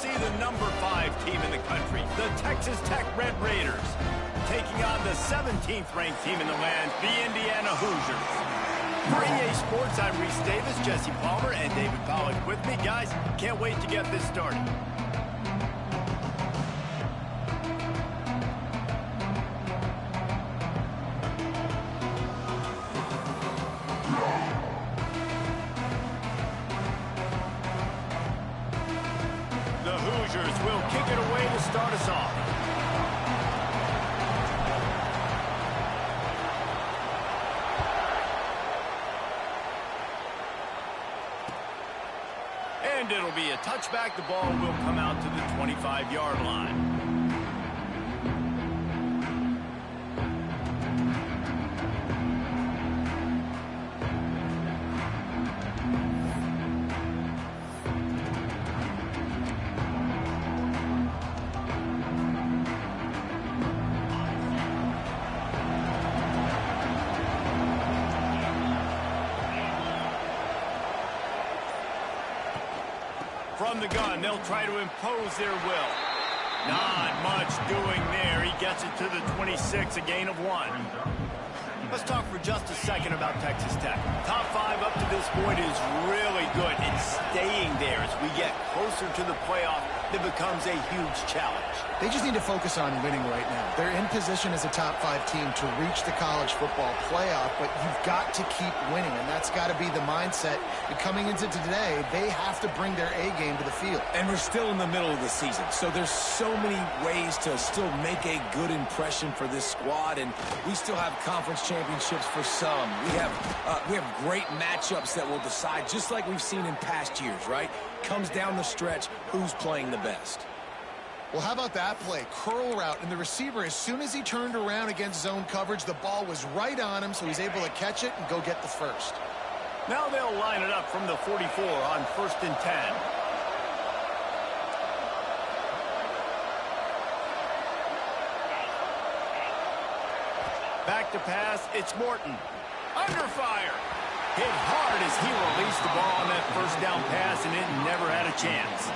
see the #5 team in the country, the Texas Tech Red Raiders, taking on the 17th ranked team in the land, the Indiana Hoosiers. For EA Sports, I'm Reese Davis, Jesse Palmer, and David Pollack with me. Guys, can't wait to get this started. The Hoosiers will kick it away to start us off. And it'll be a touchback. The ball will come out to the 25-yard line. From the gun, they'll try to impose their will. Not much doing there. He gets it to the 26, a gain of 1. Let's talk for just a second about Texas Tech. Top 5 up to this point is really good. It's staying there as we get closer to the playoff. It becomes a huge challenge. They just need to focus on winning right now. They're in position as a top 5 team to reach the college football playoff, but you've got to keep winning, and that's got to be the mindset. And coming into today, they have to bring their A game to the field. And we're still in the middle of the season, so there's so many ways to still make a good impression for this squad, and we still have conference championships for some. We have great matchups that will decide, just like we've seen in past years, right? Comes down the stretch, who's playing the best. Well, how about that play? Curl route, and the receiver, as soon as he turned around against zone coverage, the ball was right on him, so he's able to catch it and go get the first. Now they'll line it up from the 44 on 1st and 10. Back to pass, it's Morton. Under fire. Hit hard as he released the ball on that first down pass, and it never had a chance.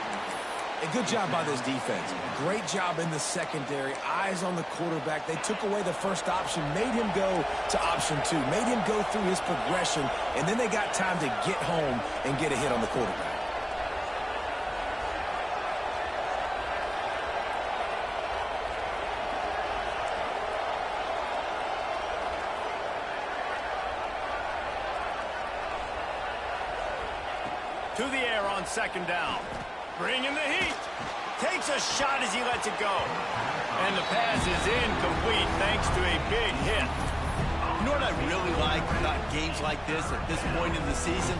A good job by this defense. Great job in the secondary. Eyes on the quarterback. They took away the first option, made him go to option 2, made him go through his progression, and then they got time to get home and get a hit on the quarterback. To the air on 2nd down. Bringing the heat. Takes a shot as he lets it go. And the pass is incomplete thanks to a big hit. You know what I really like about games like this at this point in the season?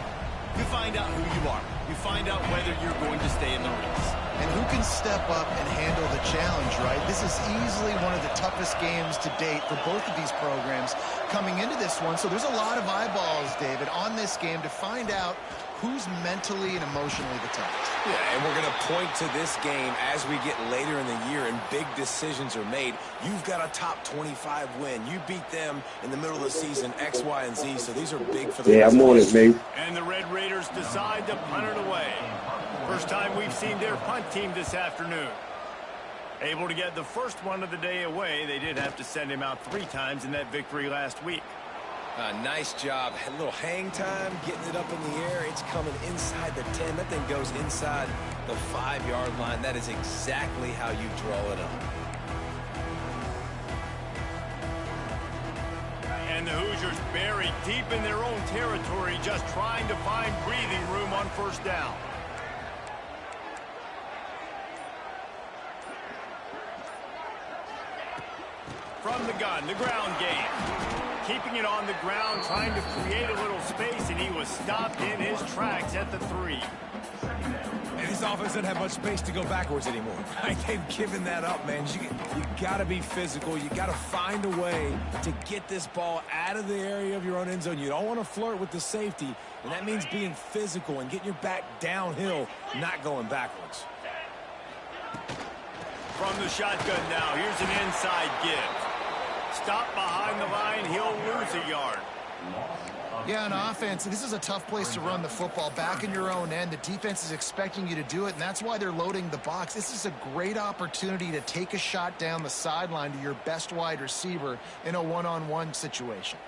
You find out who you are. You find out whether you're going to stay in the race. And who can step up and handle the challenge, right? This is easily one of the toughest games to date for both of these programs coming into this one. So there's a lot of eyeballs, David, on this game to find out who's mentally and emotionally the toughest. Yeah, and we're going to point to this game as we get later in the year and big decisions are made. You've got a top 25 win. You beat them in the middle of the season, X, Y, and Z, so these are big for the Yeah, I'm on it, man. And the Red Raiders decide to punt it away. First time we've seen their punt team this afternoon. Able to get the first one of the day away. They did have to send him out 3 times in that victory last week. Nice job. A little hang time, getting it up in the air. It's coming inside the 10. That thing goes inside the 5-yard line. That is exactly how you draw it up. And the Hoosiers buried deep in their own territory, just trying to find breathing room on 1st down. From the gun, the ground game. Keeping it on the ground, trying to create a little space, and he was stopped in his tracks at the 3. And this offense doesn't have much space to go backwards anymore. Right? They've given that up, man. You got to be physical. You got to find a way to get this ball out of the area of your own end zone. You don't want to flirt with the safety, and that means being physical and getting your back downhill, not going backwards. From the shotgun now, here's an inside give. Stop behind the line, he'll lose a yard. Yeah, on offense, this is a tough place to run the football. Back in your own end, the defense is expecting you to do it, and that's why they're loading the box. This is a great opportunity to take a shot down the sideline to your best wide receiver in a one-on-one situation.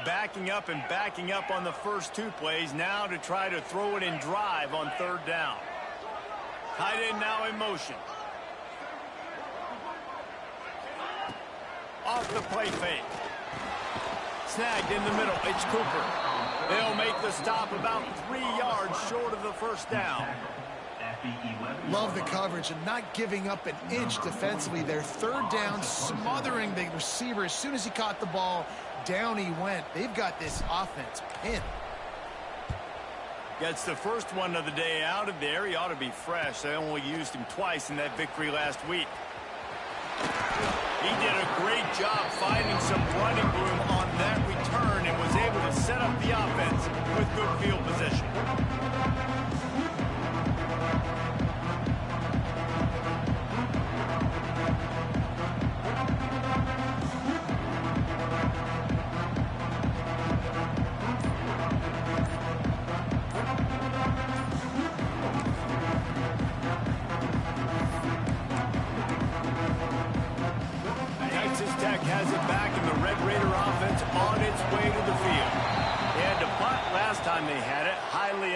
Backing up and backing up on the first two plays, now to try to throw it in drive on third down. Tight end now in motion. Off the play fake. Snagged in the middle. It's Cooper. They'll make the stop about 3 yards short of the first down. Love the coverage and not giving up an inch defensively. Their third down, smothering the receiver. As soon as he caught the ball, down he went. They've got this offense pinned. Gets the first one of the day out of there. He ought to be fresh. They only used him twice in that victory last week. He did a great job finding some running room on that return and was able to set up the offense with good field position.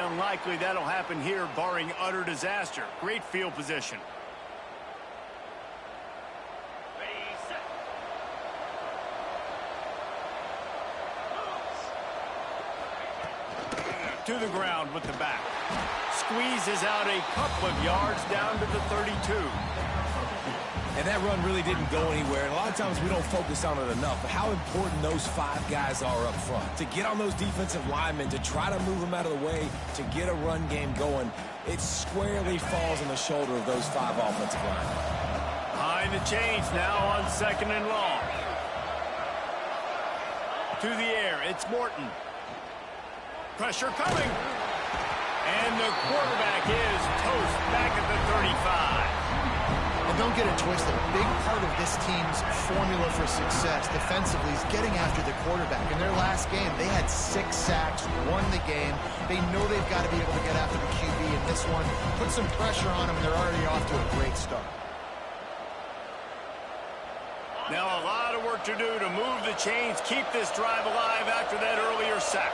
Unlikely that'll happen here, barring utter disaster. Great field position. To the ground with the back. Squeezes out a couple of yards down to the 32. And that run really didn't go anywhere. And a lot of times we don't focus on it enough. But how important those 5 guys are up front. To get on those defensive linemen, to try to move them out of the way, to get a run game going, it squarely falls on the shoulder of those 5 offensive linemen. Behind the chains now on 2nd and long. To the air, it's Morton. Pressure coming. And the quarterback is toast back at the 35. And don't get it twisted. A big part of this team's formula for success defensively is getting after the quarterback. In their last game, they had 6 sacks, won the game. They know they've got to be able to get after the QB in this one. Put some pressure on them. They're already off to a great start. Now a lot of work to do to move the chains, keep this drive alive after that earlier sack.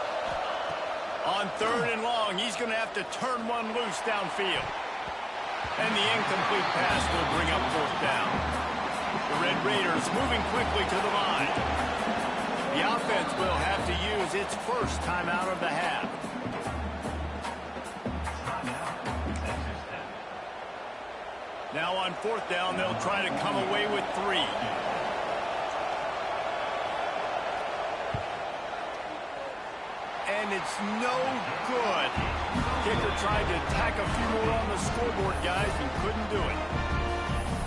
On 3rd and long, he's going to have to turn one loose downfield. And the incomplete pass will bring up 4th down. The Red Raiders moving quickly to the line. The offense will have to use its first timeout of the half. Now on 4th down, they'll try to come away with 3. And it's no good. Kicker tried to tack a few more on the scoreboard, guys, and couldn't do it.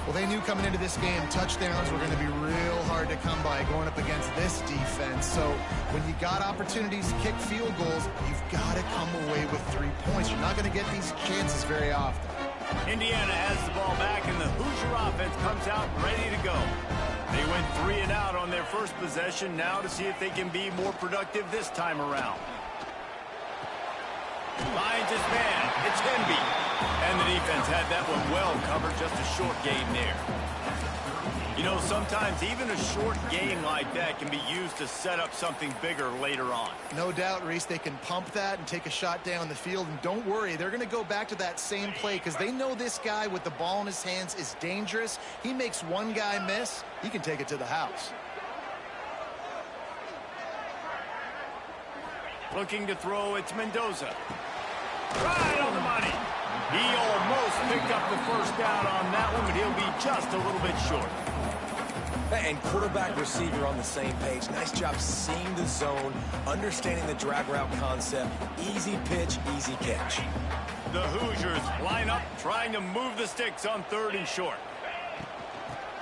Well, they knew coming into this game, touchdowns were going to be real hard to come by going up against this defense. So when you got opportunities to kick field goals, you've got to come away with 3 points. You're not going to get these chances very often. Indiana has the ball back, and the Hoosier offense comes out ready to go. They went 3 and out on their first possession, now to see if they can be more productive this time around. Finds his man. It's Henby. And the defense had that one well covered. Just a short game there. You know, sometimes even a short game like that can be used to set up something bigger later on. No doubt, Reese, they can pump that and take a shot down the field. And don't worry, they're going to go back to that same play because they know this guy with the ball in his hands is dangerous. He makes one guy miss, he can take it to the house. Looking to throw, it's Mendoza. Right on the money. He almost picked up the first down on that one, but he'll be just a little bit short. And quarterback receiver on the same page. Nice job seeing the zone, understanding the drag route concept. Easy pitch, easy catch. The Hoosiers line up, trying to move the sticks on 3rd and short.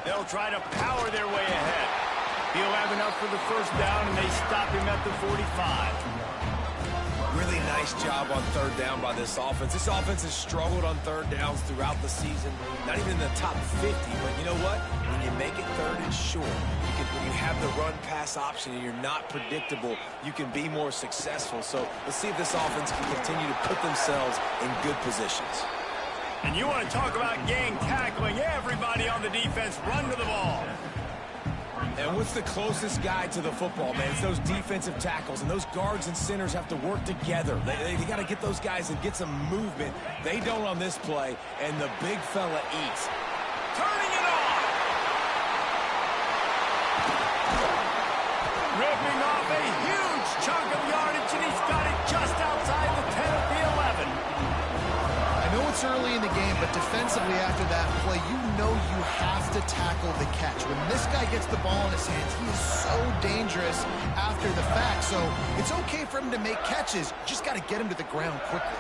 They'll try to power their way ahead. He'll have enough for the first down, and they stop him at the 45. Really nice Nice job on third down by this offense. This offense has struggled on third downs throughout the season. Not even in the top 50, but you know what? When you make it third and short, when you have the run-pass option and you're not predictable, you can be more successful. So let's see if this offense can continue to put themselves in good positions. And you want to talk about gang tackling, everybody on the defense run to the ball. And what's the closest guy to the football, man? It's those defensive tackles, and those guards and centers have to work together. They got to get those guys and get some movement. They don't on this play, and the big fella eats. Turning it on. Ripping off a huge chunk of yardage, and he's got it just outside the 10 of the 11. I know it's early in the game, but defensively after that play, you know you have to tackle the catch. When this guy gets the ball in his hands, he is so dangerous after the fact. So it's okay for him to make catches. You just got to get him to the ground quickly.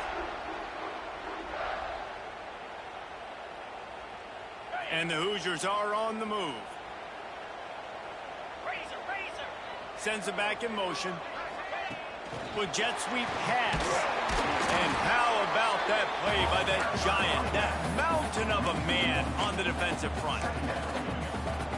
And the Hoosiers are on the move. Sends it back in motion. With jet sweep pass. And how about that play by that giant, that mountain of a man on the defensive front?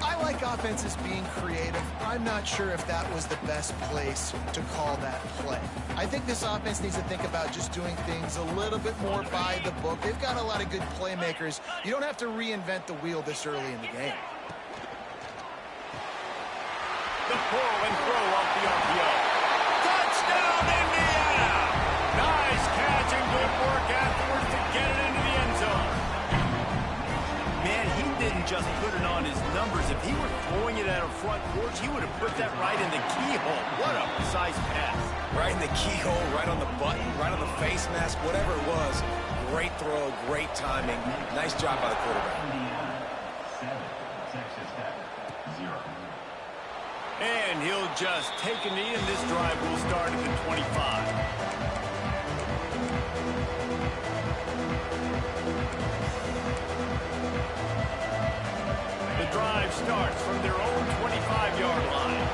I like offenses being creative. I'm not sure if that was the best place to call that play. I think this offense needs to think about just doing things a little bit more by the book. They've got a lot of good playmakers. You don't have to reinvent the wheel this early in the game. The pull and throw off the RPO. Touchdown, Indiana! Nice catch and good work afterwards to get it into the end zone. Man, he didn't just put it on his numbers. If he were throwing it at a front porch, he would have put that right in the keyhole. What a precise pass. Right in the keyhole, right on the button, right on the face mask, whatever it was. Great throw, great timing. Nice job by the quarterback. And he'll just take a knee, and this drive will start at the 25. The drive starts from their own 25-yard line.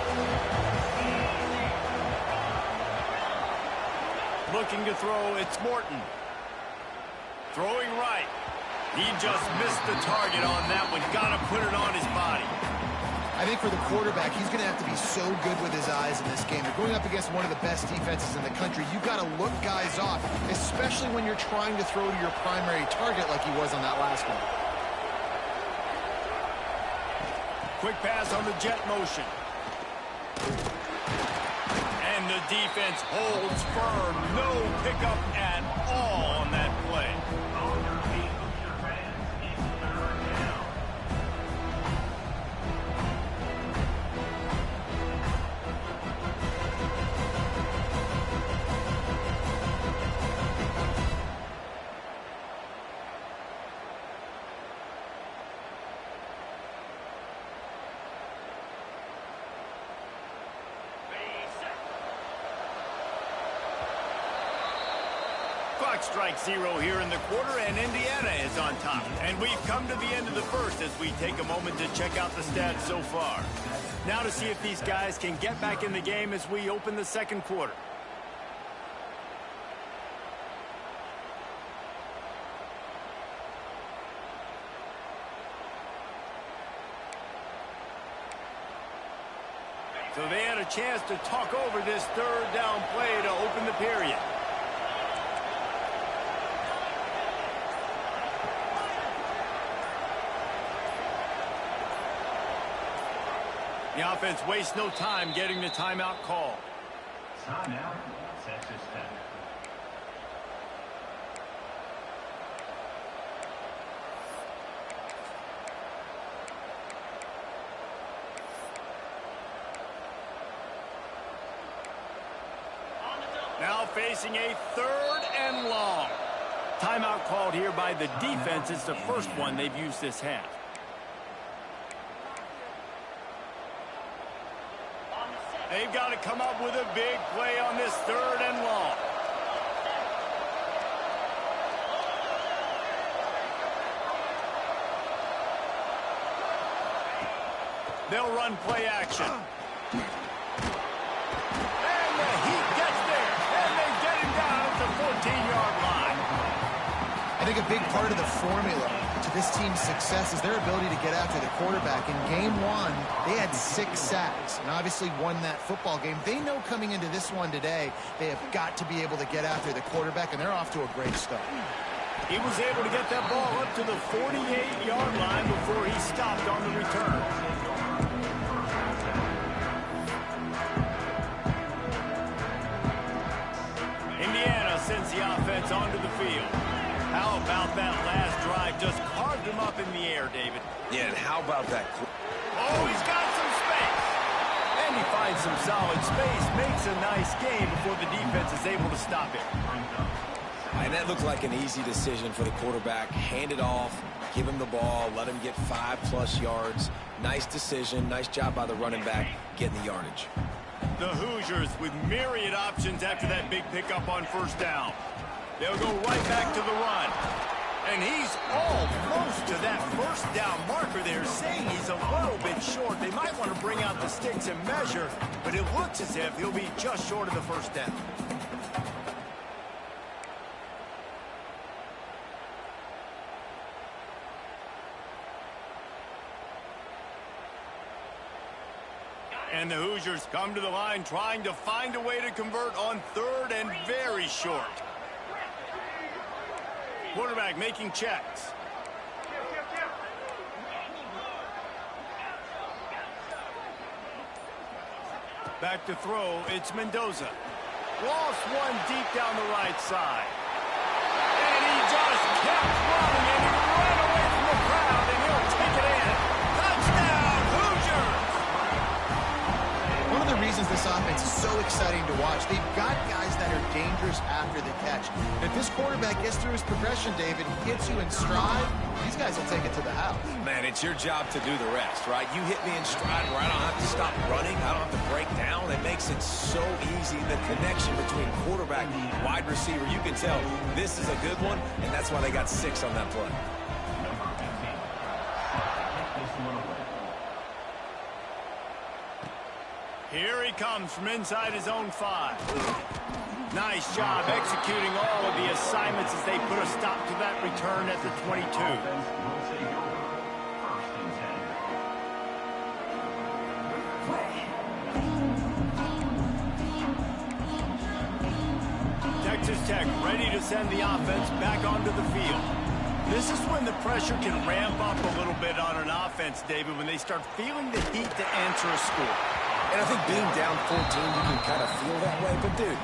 Looking to throw, it's Morton. Throwing right. He just missed the target on that one. Got to put it on his body. I think for the quarterback, he's going to have to be so good with his eyes in this game. You're going up against one of the best defenses in the country. You've got to look guys off, especially when you're trying to throw to your primary target like he was on that last one. Quick pass on the jet motion. And the defense holds firm. No pickup at all on that play. Clock strikes 0 here in the quarter, and Indiana is on top. And we've come to the end of the first as we take a moment to check out the stats so far. Now to see if these guys can get back in the game as we open the second quarter. So they had a chance to talk over this third down play to open the period. The offense wastes no time getting the timeout call. Timeout, Texas Tech. Now facing a third and long. Timeout called here by the defense. It's the first one they've used this half. They've got to come up with a big play on this third and long. They'll run play action. And the Heat gets there. And they get him down at the 15-yard line. I think a big part of the formula to this team's success is their ability to get after the quarterback. In game one, they had 6 sacks and obviously won that football game. They know coming into this one today, they have got to be able to get after the quarterback, and they're off to a great start. He was able to get that ball up to the 48-yard line before he stopped on the return. Indiana sends the offense onto the field. How about that last drive? Just carved him up in the air, David. Yeah, and how about that? Oh, he's got some space. And he finds some solid space, makes a nice game before the defense is able to stop it. And that looked like an easy decision for the quarterback. Hand it off, give him the ball, let him get 5+ yards. Nice decision, nice job by the running back getting the yardage. The Hoosiers with myriad options after that big pickup on first down. They'll go right back to the run. And he's almost to that first down marker there, saying he's a little bit short. They might want to bring out the sticks and measure, but it looks as if he'll be just short of the first down. And the Hoosiers come to the line trying to find a way to convert on 3rd and very short. Quarterback making checks. Back to throw, it's Mendoza. Lost one deep down the right side. And he just kept running, and he ran away from the crowd, and he'll take it in. Touchdown, Hoosiers! One of the reasons this offense is so exciting to watch, they've got guys that are dangerous after the catch. And if this quarterback gets through his progression, David, he hits you in stride, these guys will take it to the house. Man, it's your job to do the rest, right? You hit me in stride where I don't have to stop running. I don't have to break down. It makes it so easy. The connection between quarterback and wide receiver, you can tell this is a good one, and that's why they got 6 on that play. Here he comes from inside his own 5. Nice job executing all of the assignments as they put a stop to that return at the 22. Texas Tech ready to send the offense back onto the field. This is when the pressure can ramp up a little bit on an offense, David, when they start feeling the heat to answer a score. And I think being down 14, you can kind of feel that way. But, dude,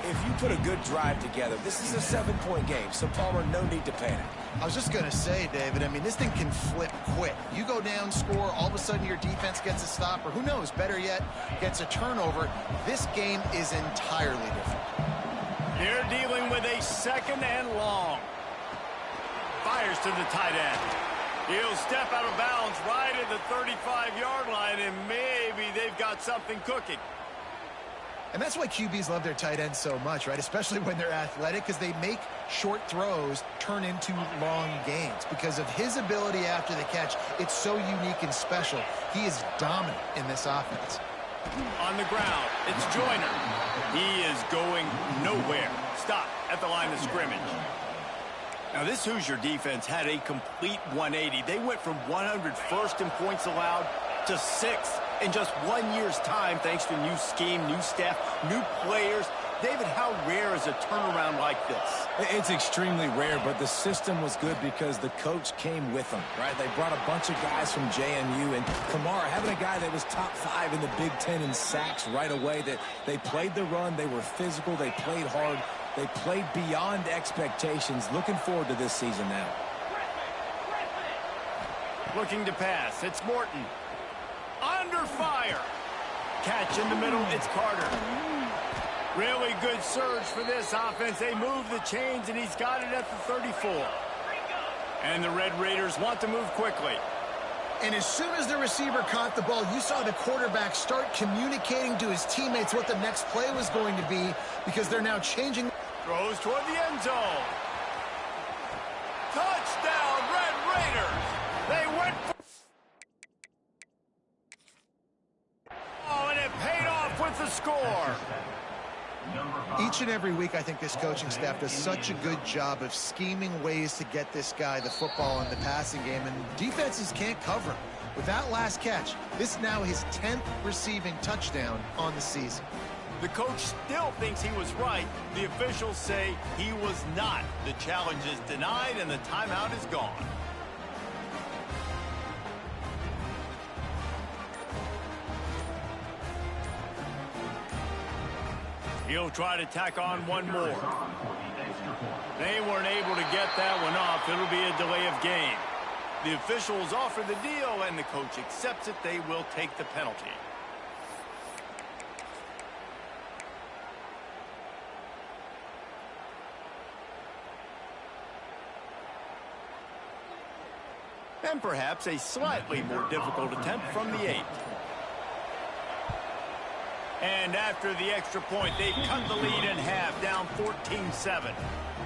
if you put a good drive together, this is a 7-point game. So, Palmer, no need to panic. I was just going to say, David, I mean, this thing can flip quick. You go down, score, all of a sudden your defense gets a stop, or who knows, better yet, gets a turnover. This game is entirely different. They're dealing with a 2nd and long. Fires to the tight end. He'll step out of bounds right at the 35-yard line, and maybe they've got something cooking. And that's why QBs love their tight ends so much, right? Especially when they're athletic, because they make short throws turn into long gains. Because of his ability after the catch, it's so unique and special. He is dominant in this offense. On the ground, it's Joyner. He is going nowhere. Stop at the line of scrimmage. Now, this Hoosier defense had a complete 180. They went from 101st in points allowed to 6th in just 1 year's time, thanks to new scheme, new staff, new players. David, how rare is a turnaround like this? It's extremely rare, but the system was good because the coach came with them, right? They brought a bunch of guys from JMU, and Kamara, having a guy that was top 5 in the Big Ten in sacks right away, that they played the run, they were physical, they played hard. They played beyond expectations. Looking forward to this season now. Looking to pass. It's Morton. Under fire. Catch in the middle. It's Carter. Really good surge for this offense. They move the chains, and he's got it at the 34. And the Red Raiders want to move quickly. And as soon as the receiver caught the ball, you saw the quarterback start communicating to his teammates what the next play was going to be, because they're now changing. Throws toward the end zone. Touchdown, Red Raiders. They went for... Oh, and it paid off with the score. Each and every week, I think this coaching staff does such a good job of scheming ways to get this guy the football in the passing game, and defenses can't cover him. With that last catch, this is now his 10th receiving touchdown on the season. The coach still thinks he was right. The officials say he was not. The challenge is denied, and the timeout is gone. He'll try to tack on one more. They weren't able to get that one off. It'll be a delay of game. The officials offer the deal, and the coach accepts it. They will take the penalty. And perhaps a slightly more difficult attempt from the 8. And after the extra point, they've cut the lead in half, down 14-7.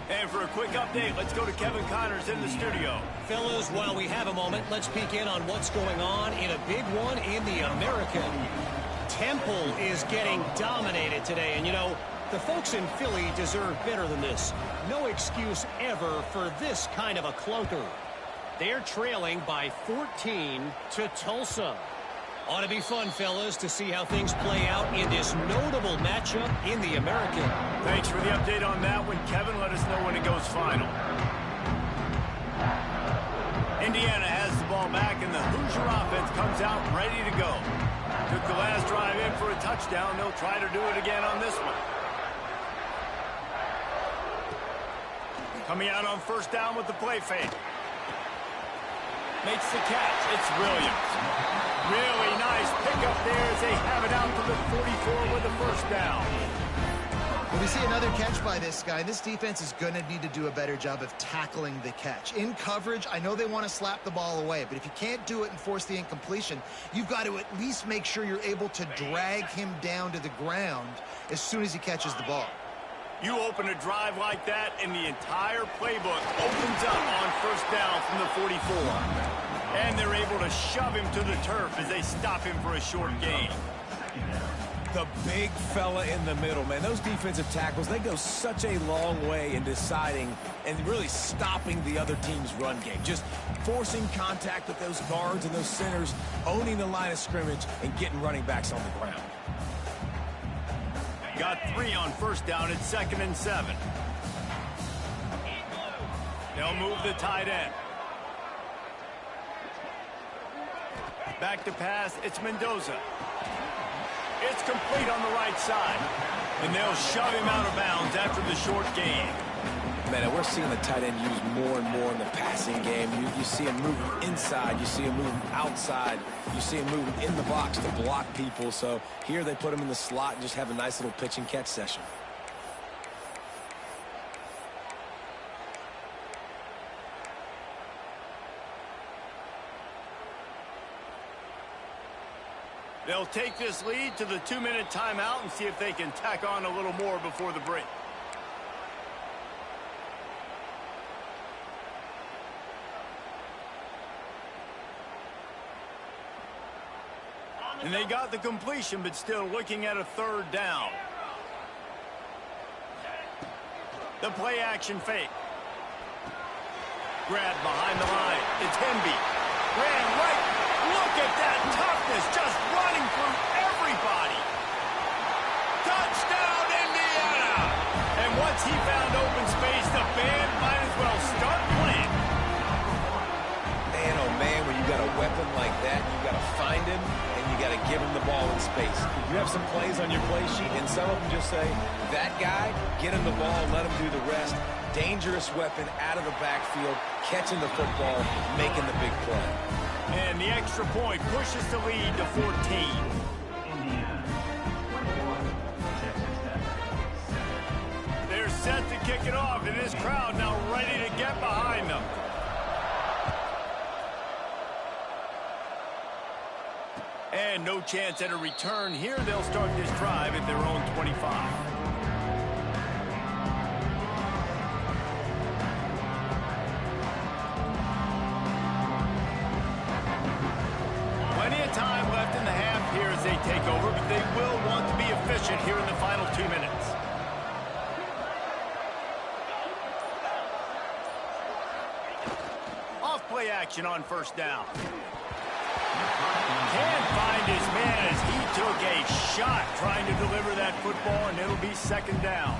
And for a quick update, let's go to Kevin Connors in the studio. Fellas, while we have a moment, let's peek in on what's going on in a big one in the American. Temple is getting dominated today, and you know, the folks in Philly deserve better than this. No excuse ever for this kind of a clunker. They're trailing by 14 to Tulsa. Ought to be fun, fellas, to see how things play out in this notable matchup in the American. Thanks for the update on that one, Kevin. Let us know when it goes final. Indiana has the ball back, and the Hoosier offense comes out ready to go. Took the last drive in for a touchdown. They'll try to do it again on this one. Coming out on first down with the play fake. Makes the catch. It's Williams. Really nice pickup there as they have it out to the 44 with the first down. Well, we see another catch by this guy. This defense is going to need to do a better job of tackling the catch. In coverage, I know they want to slap the ball away, but if you can't do it and force the incompletion, you've got to at least make sure you're able to drag him down to the ground as soon as he catches the ball. You open a drive like that, and the entire playbook opens up on first down from the 44. And they're able to shove him to the turf as they stop him for a short gain. The big fella in the middle, man. Those defensive tackles, they go such a long way in deciding and really stopping the other team's run game. Just forcing contact with those guards and those centers, owning the line of scrimmage, and getting running backs on the ground. Got 3 on first down at 2nd and 7. They'll move the tight end. Back to pass, it's Mendoza. It's complete on the right side. And they'll shove him out of bounds after the short gain. Man, we're seeing the tight end used more and more in the passing game. You see him moving inside. You see him moving outside. You see him moving in the box to block people. So here they put him in the slot and just have a nice little pitch and catch session. They'll take this lead to the 2-minute timeout and see if they can tack on a little more before the break. And they got the completion, but still looking at a 3rd down. The play action fake. Grab behind the line. It's Hemby. Ran right. Look at that toughness, just running through everybody. Touchdown, Indiana! And once he found open space, the band might as well start playing. Man, oh man, when you got a weapon like that, you got to find him, and you got to give him the ball in space. You have some plays on your play sheet, and some of them just say, that guy, get him the ball, let him do the rest. Dangerous weapon out of the backfield, catching the football, making the big play. And the extra point pushes the lead to 14. They're set to kick it off, and this crowd now ready to get behind them. And no chance at a return here. They'll start this drive at their own 25. Time left in the half here as they take over, but they will want to be efficient here in the final 2 minutes. off play action on first down. Can't find his man as he took a shot trying to deliver that football, and it'll be second down.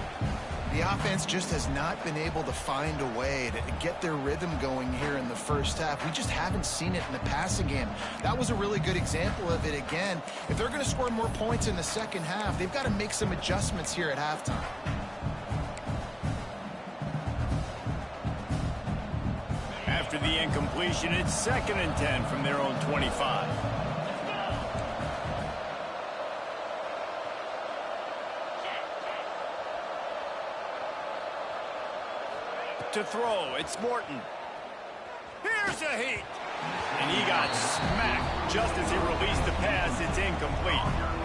The offense just has not been able to find a way to get their rhythm going here in the first half. We just haven't seen it in the passing game. That was a really good example of it again. If they're going to score more points in the second half, they've got to make some adjustments here at halftime. After the incompletion, it's 2nd and 10 from their own 25. To throw, it's Morton. Here's a heat. And he got smacked just as he released the pass. It's incomplete.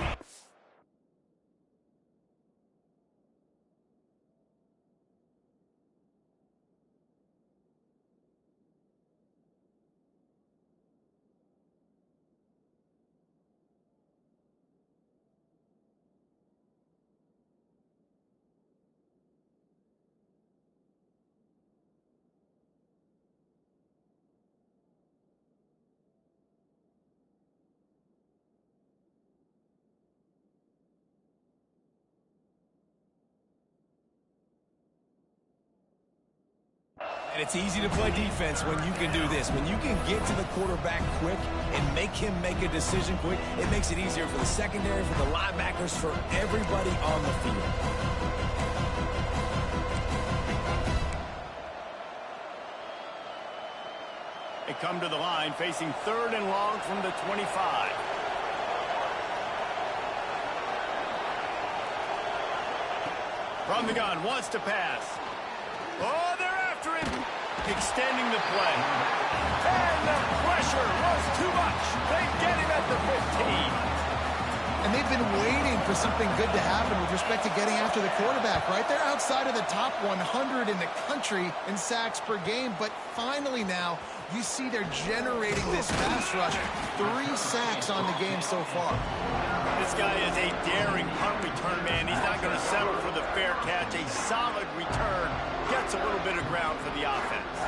And it's easy to play defense when you can do this. When you can get to the quarterback quick and make him make a decision quick, it makes it easier for the secondary, for the linebackers, for everybody on the field. They come to the line facing 3rd and long from the 25. From the gun, wants to pass. Oh, they're after him. Extending the play. And the pressure was too much. They get him at the 15. And they've been waiting for something good to happen with respect to getting after the quarterback, right? They're outside of the top 100 in the country in sacks per game, but finally now you see they're generating this pass rush. 3 sacks on the game so far. This guy is a daring punt return man. He's not going to settle for the fair catch. A solid return gets a little bit of ground for the offense.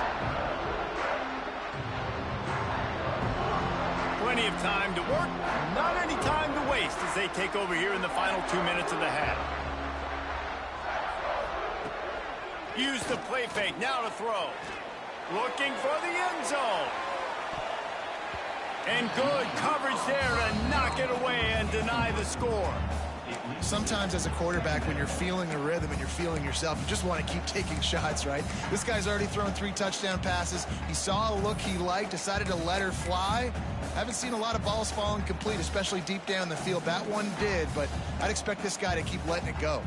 Plenty of time to work, not any time to waste as they take over here in the final 2 minutes of the half. Use the play fake, now to throw. Looking for the end zone. And good coverage there to knock it away and deny the score. Sometimes as a quarterback, when you're feeling the rhythm and you're feeling yourself, you just want to keep taking shots, right? This guy's already thrown 3 touchdown passes. He saw a look he liked, decided to let her fly. Haven't seen a lot of balls falling complete, especially deep down the field. That one did, but I'd expect this guy to keep letting it go.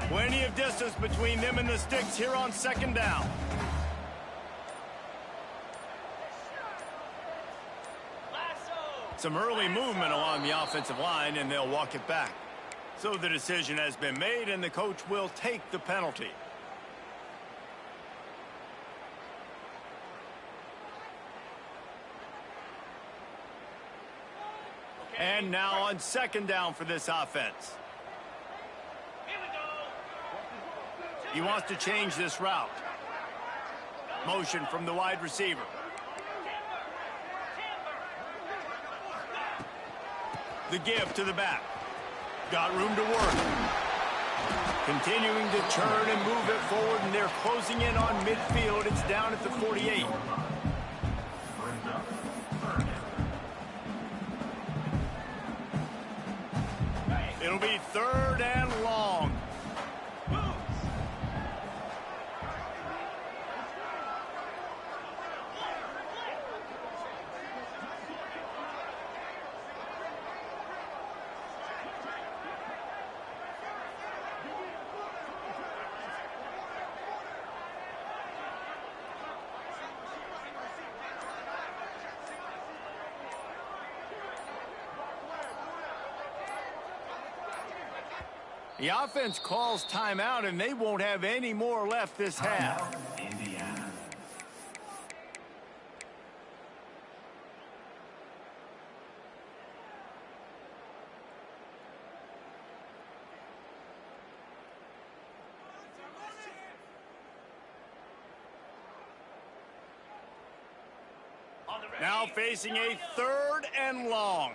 Plenty of distance between them and the sticks here on 2nd down. Some early movement along the offensive line, and they'll walk it back. So the decision has been made, and the coach will take the penalty. And now on 2nd down for this offense. He wants to change this route. Motion from the wide receiver. The give to the back. Got room to work. Continuing to turn and move it forward, and they're closing in on midfield. It's down at the 48. It'll be 3rd and long. The offense calls timeout, and they won't have any more left this half. Indiana. Now facing a 3rd and long.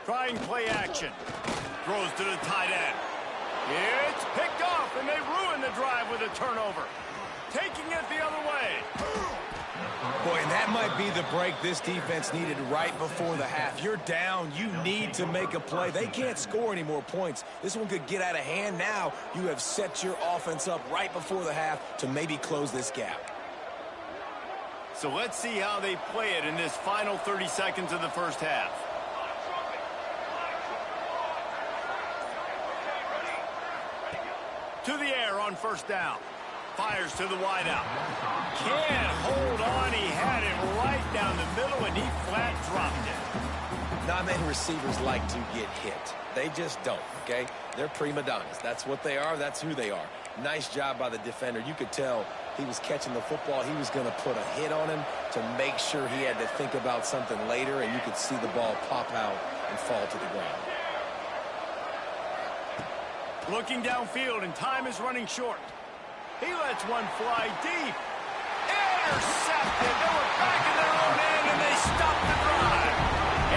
Trying play action. Throws to the tight end. It's picked off, and they ruin the drive with a turnover. Taking it the other way. Boy, and that might be the break this defense needed right before the half. You're down. You need to make a play. They can't score any more points. This one could get out of hand now. You have set your offense up right before the half to maybe close this gap. So let's see how they play it in this final 30 seconds of the first half. To the air on 1st down. Fires to the wideout. Can't hold on. He had it right down the middle, and he flat dropped it. Not many receivers like to get hit. They just don't, okay? They're prima donnas. That's what they are. That's who they are. Nice job by the defender. You could tell he was catching the football. He was going to put a hit on him to make sure he had to think about something later, and you could see the ball pop out and fall to the ground. Looking downfield, and time is running short. He lets one fly deep. Intercepted. They were back in their own end, and they stopped the drive.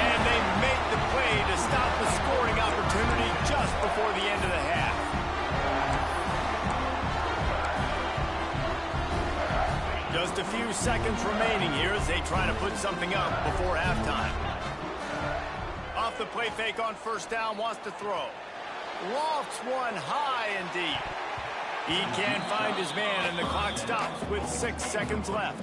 And they make the play to stop the scoring opportunity just before the end of the half. Just a few seconds remaining here as they try to put something up before halftime. Off the play fake on 1st down, wants to throw. Lofts one high and deep. He can't find his man, and the clock stops with 6 seconds left.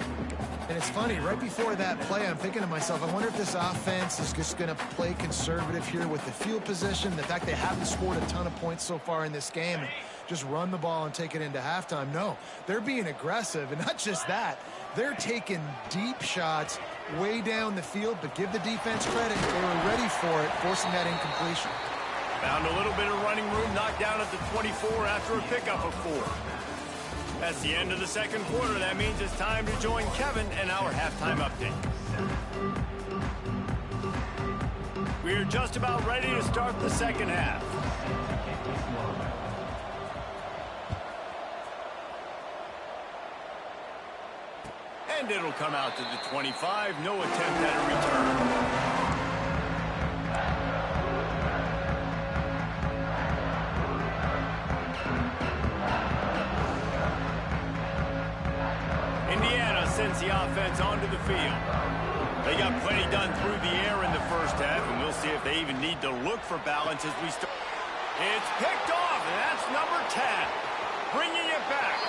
And it's funny, right before that play, I'm thinking to myself, I wonder if this offense is just going to play conservative here with the field position, the fact they haven't scored a ton of points so far in this game, and just run the ball and take it into halftime. No, they're being aggressive, and not just that. They're taking deep shots way down the field, but give the defense credit. They were ready for it, forcing that incompletion. Found a little bit of running room, knocked down at the 24 after a pickup of 4. That's the end of the 2nd quarter. That means it's time to join Kevin and our halftime update. We're just about ready to start the 2nd half. And it'll come out to the 25. No attempt at a return. Sends the offense onto the field. They got plenty done through the air in the first half, and we'll see if they even need to look for balance as we start. It's picked off, and that's number 10. Bringing it back.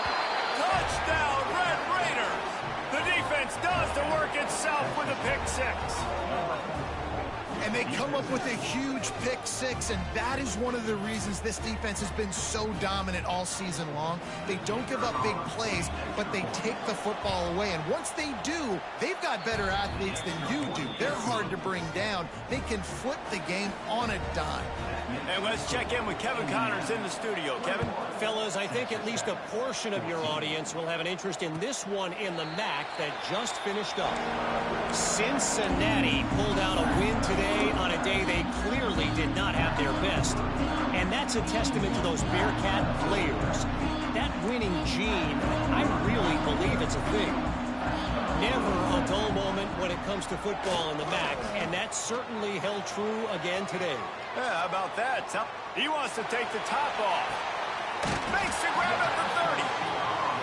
Touchdown, Red Raiders. The defense does the work itself with a pick 6. And they come up with a huge pick 6, and that is one of the reasons this defense has been so dominant all season long. They don't give up big plays, but they take the football away. And once they do, they've got better athletes than you do. They're hard to bring down. They can flip the game on a dime. And let's check in with Kevin Connors in the studio. Kevin? Fellas, I think at least a portion of your audience will have an interest in this one in the MAC that just finished up. Cincinnati pulled out a win today on a day they clearly did not have their best. And that's a testament to those Bearcat players. That winning gene, I really believe it's a thing. Never a dull moment when it comes to football in the MAC, and that certainly held true again today. Yeah, how about that? He wants to take the top off. Makes the grab at the 30.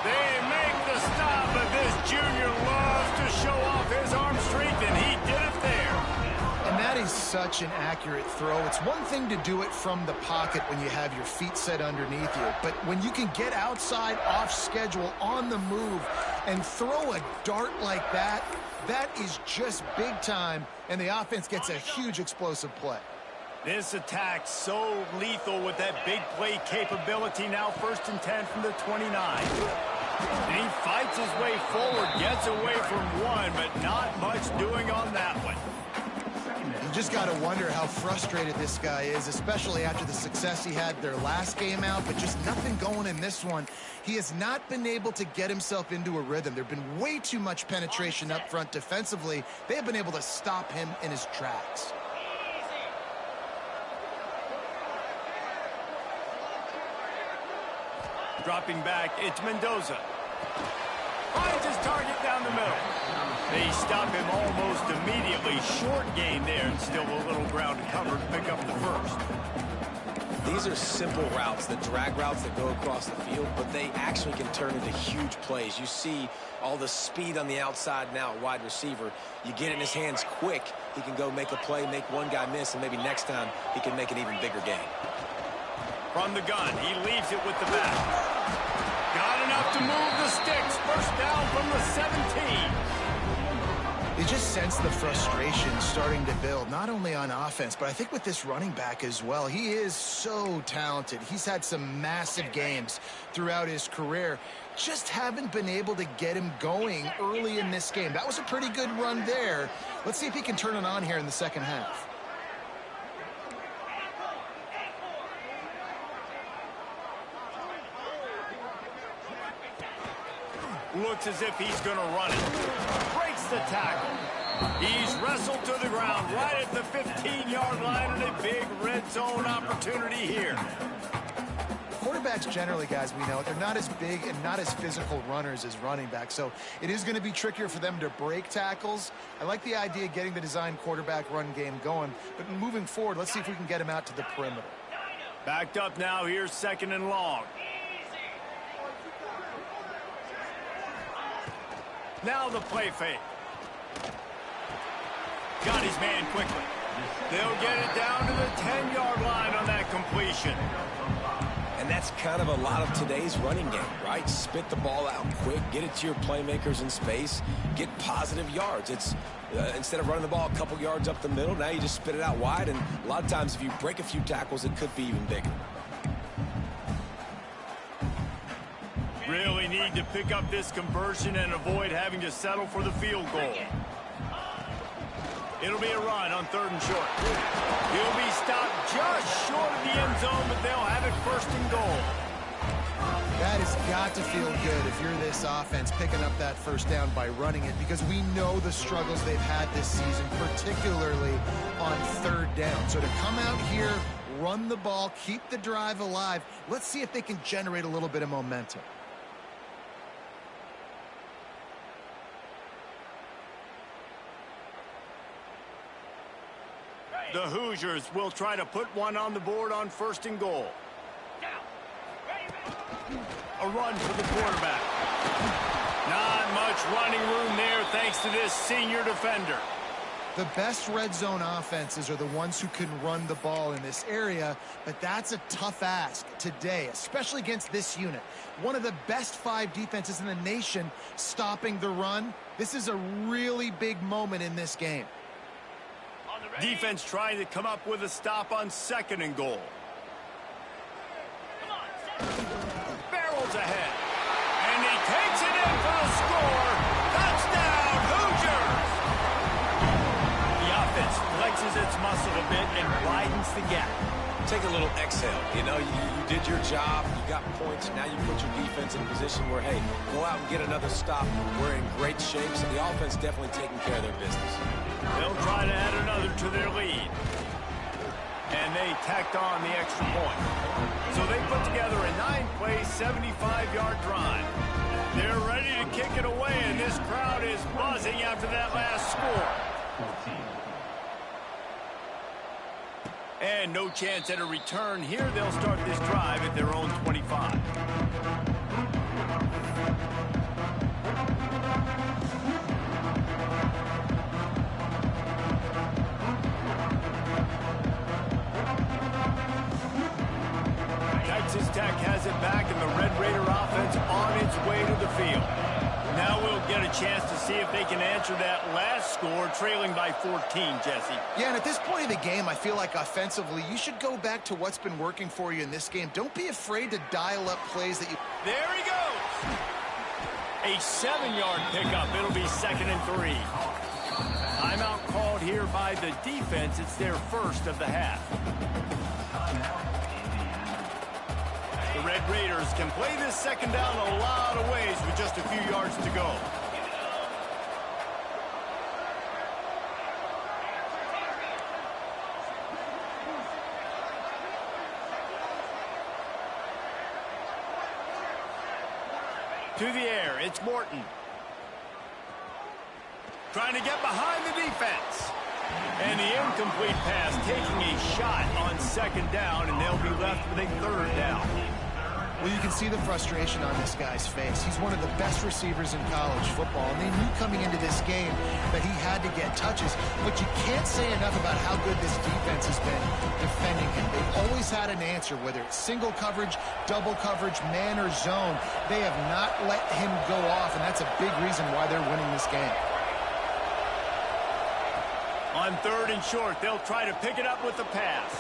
They make the stop, but this junior loves to show off his arm strength, and he did it there. And that is such an accurate throw. It's one thing to do it from the pocket when you have your feet set underneath you, but when you can get outside, off schedule, on the move, and throw a dart like that, that is just big time, and the offense gets a huge explosive play. This attack so lethal with that big play capability. Now 1st and 10 from the 29. And he fights his way forward, gets away from one, but not much doing on that one. You just got to wonder how frustrated this guy is, especially after the success he had their last game out, but just nothing going in this one. He has not been able to get himself into a rhythm. There have been way too much penetration up front defensively. They have been able to stop him in his tracks. Dropping back, it's Mendoza. Finds his target down the middle. They stop him almost immediately. Short gain there, and still a little ground to cover to pick up the first. These are simple routes, the drag routes that go across the field, but they actually can turn into huge plays. You see all the speed on the outside now, wide receiver. You get it in his hands quick, he can go make a play, make one guy miss, and maybe next time he can make an even bigger gain. From the gun, he leaves it with the back. Got enough to move the sticks. First down from the 17. You just sense the frustration starting to build, not only on offense, but I think with this running back as well. He is so talented. He's had some massive games throughout his career. Just haven't been able to get him going early in this game. That was a pretty good run there. Let's see if he can turn it on here in the second half. Looks as if he's going to run it. Breaks the tackle. He's wrestled to the ground right at the 15-yard line, and a big red zone opportunity here. Quarterbacks generally, guys, we know, they're not as big and not as physical runners as running backs, so it is going to be trickier for them to break tackles. I like the idea of getting the design quarterback run game going, but moving forward, let's see if we can get him out to the perimeter. Backed up now, here's 2nd and long. Now the play fake. Got his man quickly. They'll get it down to the 10-yard line on that completion. And that's kind of a lot of today's running game, right? Spit the ball out quick, get it to your playmakers in space, get positive yards. It's instead of running the ball a couple yards up the middle, now you just spit it out wide, and a lot of times if you break a few tackles, it could be even bigger. Really need to pick up this conversion and avoid having to settle for the field goal. It'll be a run on 3rd and short. He'll be stopped just short of the end zone, but they'll have it 1st and goal. That has got to feel good if you're this offense picking up that first down by running it, because we know the struggles they've had this season, particularly on 3rd down. So to come out here, run the ball, keep the drive alive, let's see if they can generate a little bit of momentum. The Hoosiers will try to put one on the board on 1st and goal. A run for the quarterback. Not much running room there thanks to this senior defender. The best red zone offenses are the ones who can run the ball in this area, but that's a tough ask today, especially against this unit. One of the best 5 defenses in the nation stopping the run. This is a really big moment in this game. Defense trying to come up with a stop on 2nd and goal. Barrels ahead. And he takes it in for the score. Touchdown, Hoosiers! The offense flexes its muscle a bit and widens the gap. Take a little exhale. You know, you did your job, you got points, now you put your defense in a position where, hey, go out and get another stop. We're in great shape, so the offense definitely taking care of their business. They'll try to add another to their lead. And they tacked on the extra point. So they put together a 9-play, 75-yard drive. They're ready to kick it away, and this crowd is buzzing after that last score. And no chance at a return here. They'll start this drive at their own 25. Texas Tech has it back, and the Red Raider offense on its way to the field. Now we'll get a chance to see if they can answer that last score, trailing by 14, Jesse. Yeah, and at this point of the game, I feel like offensively, you should go back to what's been working for you in this game. Don't be afraid to dial up plays that you... There he goes! A 7-yard pickup. It'll be 2nd and 3. Timeout called here by the defense. It's their first of the half. The Red Raiders can play this 2nd down a lot of ways with just a few yards to go. To the air, it's Morton. Trying to get behind the defense. And the incomplete pass taking a shot on second down, and they'll be left with a third down. Well, you can see the frustration on this guy's face. He's one of the best receivers in college football, and they knew coming into this game that he had to get touches. But you can't say enough about how good this defense has been defending him. They've always had an answer, whether it's single coverage, double coverage, man, or zone. They have not let him go off, and that's a big reason why they're winning this game. On third and short, they'll try to pick it up with the pass.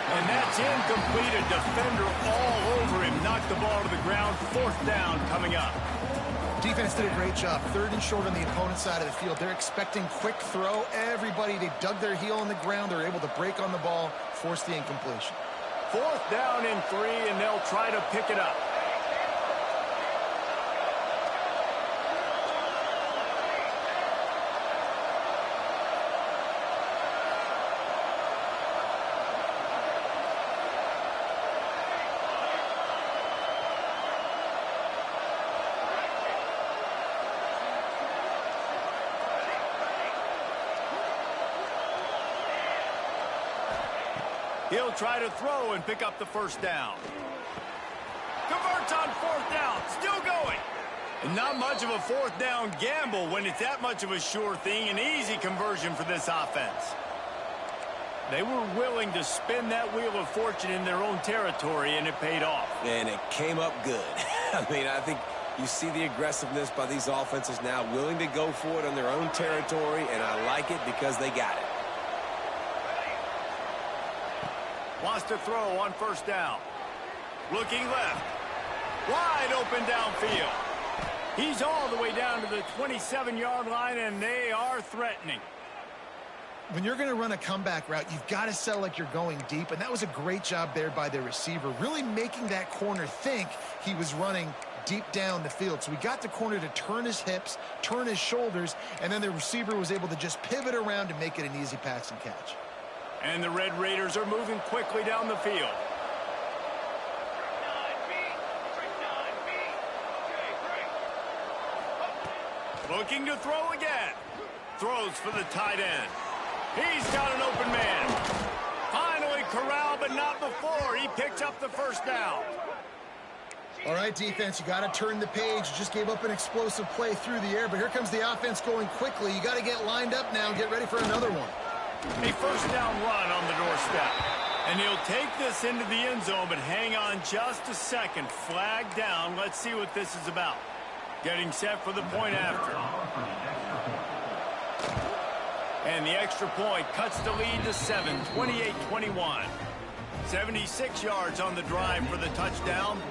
And that's incomplete. A defender all over him. Knocked the ball to the ground. Fourth down coming up. Defense did a great job. Third and short on the opponent's side of the field. They're expecting quick throw. Everybody, they dug their heel in the ground. They're able to break on the ball, force the incompletion. Fourth down and 3, and they'll try to pick it up. He'll try to throw and pick up the first down. Converts on fourth down. Still going. And not much of a fourth down gamble when it's that much of a sure thing. An easy conversion for this offense. They were willing to spin that wheel of fortune in their own territory, and it paid off. And it came up good. I mean, I think you see the aggressiveness by these offenses now, willing to go for it on their own territory, and I like it because they got it. Wants to throw on first down. Looking left. Wide open downfield. He's all the way down to the 27-yard line, and they are threatening. When you're going to run a comeback route, you've got to sell like you're going deep, and that was a great job there by the receiver, really making that corner think he was running deep down the field. So we got the corner to turn his hips, turn his shoulders, and then the receiver was able to just pivot around and make it an easy pass and catch. And the Red Raiders are moving quickly down the field. Looking to throw again. Throws for the tight end. He's got an open man. Finally corralled, but not before. He picks up the first down. All right, defense, you got to turn the page. You just gave up an explosive play through the air, but here comes the offense going quickly. You got to get lined up now and get ready for another one. A first down run on the doorstep. And he'll take this into the end zone, but hang on just a second. Flag down. Let's see what this is about. Getting set for the point after. And the extra point cuts the lead to 7, 28-21. 76 yards on the drive for the touchdown.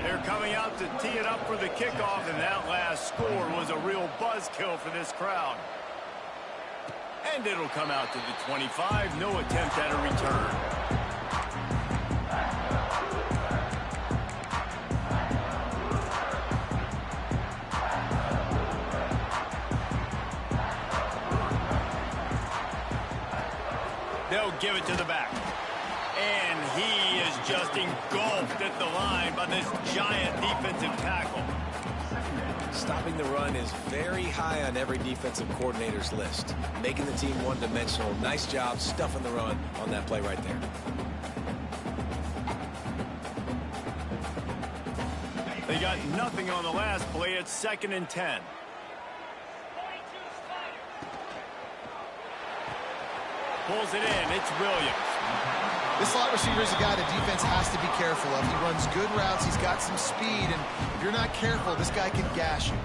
They're coming out to tee it up for the kickoff, and that last score was a real buzzkill for this crowd. And it'll come out to the 25. No attempt at a return. They'll give it to the back. And he is just engulfed at the line by this giant defensive tackle. Stopping the run is very high on every defensive coordinator's list. Making the team one-dimensional. Nice job stuffing the run on that play right there. They got nothing on the last play. It's 2nd and 10. Pulls it in. It's Williams. This slot receiver is a guy the defense has to be careful of. He runs good routes. He's got some speed, and if you're not careful, this guy can gash you.